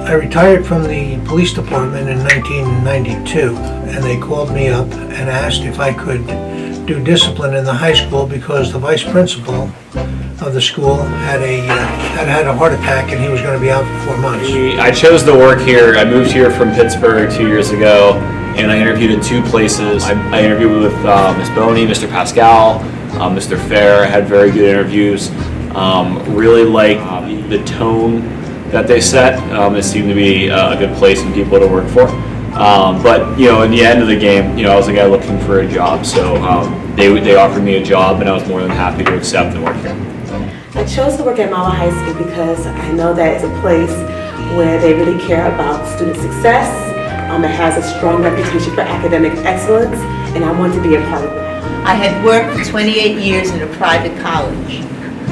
I retired from the police department in 1992, and they called me up and asked if I could do discipline in the high school because the vice principal of the school had a heart attack and he was going to be out for 4 months. I chose to work here. I moved here from Pittsburgh 2 years ago, and I interviewed at 2 places. I interviewed with Ms. Boney, Mr. Pascal, Mr. Fair. I had very good interviews. Really liked the tone that they set. It seemed to be a good place and people to work for. But in the end of the game, I was a guy looking for a job, so they offered me a job, and I was more than happy to accept and work here. I chose to work at Mala High School because I know that it's a place where they really care about student success. It has a strong reputation for academic excellence, and I want to be a part of that. I had worked for 28 years in a private college,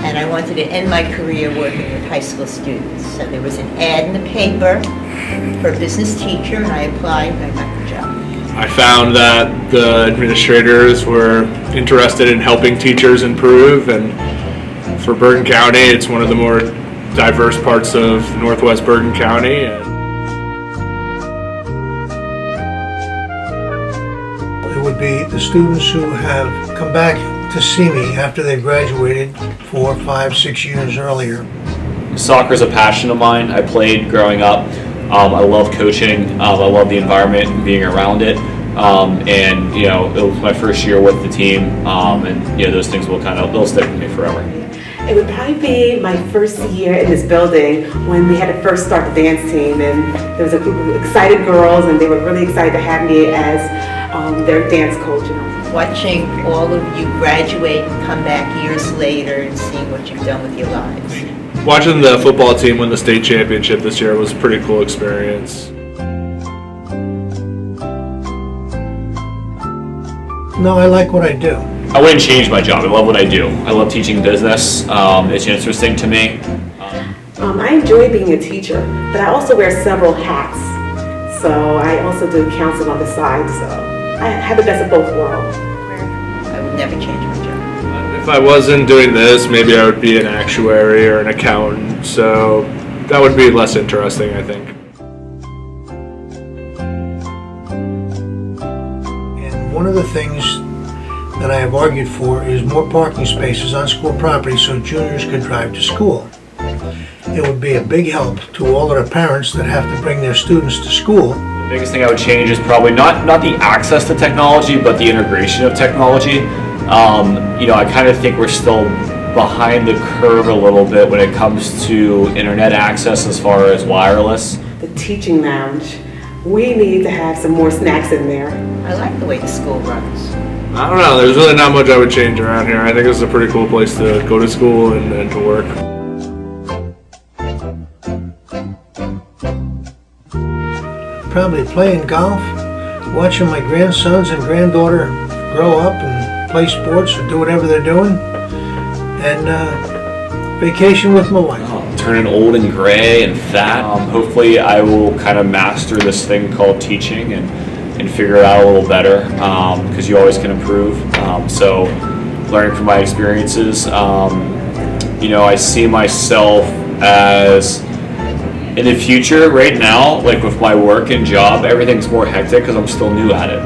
and I wanted to end my career working with high school students. So there was an ad in the paper for a business teacher, and I applied and I got the job. I found that the administrators were interested in helping teachers improve, and for Bergen County, it's one of the more diverse parts of Northwest Bergen County. It would be the students who have come back to see me after they've graduated 4, 5, 6 years earlier. Soccer is a passion of mine. I played growing up. I love coaching. I love the environment and being around it. And it was my first year with the team, and those things they'll stick with me forever. It would probably be my first year in this building when we had to first start the dance team, and there was a group of excited girls, and they were really excited to have me as their dance coach. Watching all of you graduate and come back years later and seeing what you've done with your lives. Watching the football team win the state championship this year was a pretty cool experience. No, I like what I do. I wouldn't change my job. I love what I do. I love teaching business. It's interesting to me. I enjoy being a teacher, but I also wear several hats. So I also do counseling on the side, so I have the best of both worlds. I would never change my job. If I wasn't doing this, maybe I would be an actuary or an accountant, so that would be less interesting, I think. And one of the things that I have argued for is more parking spaces on school property so juniors could drive to school. It would be a big help to all of the parents that have to bring their students to school. The biggest thing I would change is probably not the access to technology, but the integration of technology. I kind of think we're still behind the curve a little bit when it comes to internet access as far as wireless. The teaching lounge, we need to have some more snacks in there. I like the way the school runs. I don't know, there's really not much I would change around here. I think this is a pretty cool place to go to school and to work. Probably playing golf, watching my grandsons and granddaughter grow up and play sports or do whatever they're doing, and vacation with my wife. Turning old and gray and fat. Hopefully I will kind of master this thing called teaching and figure it out a little better, because you always can improve. So learning from my experiences, I see myself as in the future. Right now, like with my work and job, everything's more hectic because I'm still new at it.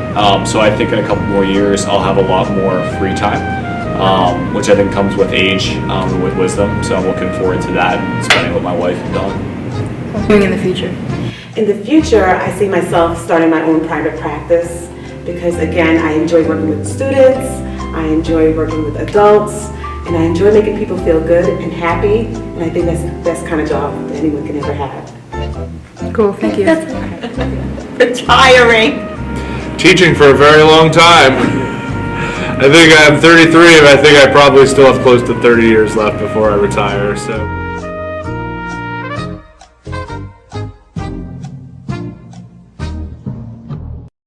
So I think in a couple more years I'll have a lot more free time, which I think comes with age and with wisdom. So I'm looking forward to that and spending with my wife and Dawn. What are you doing in the future? In the future, I see myself starting my own private practice because, again, I enjoy working with students, I enjoy working with adults, and I enjoy making people feel good and happy, and I think that's the best kind of job that anyone can ever have. Cool, thank you. Retiring. Teaching for a very long time. I think I'm 33, and I think I probably still have close to 30 years left before I retire, so.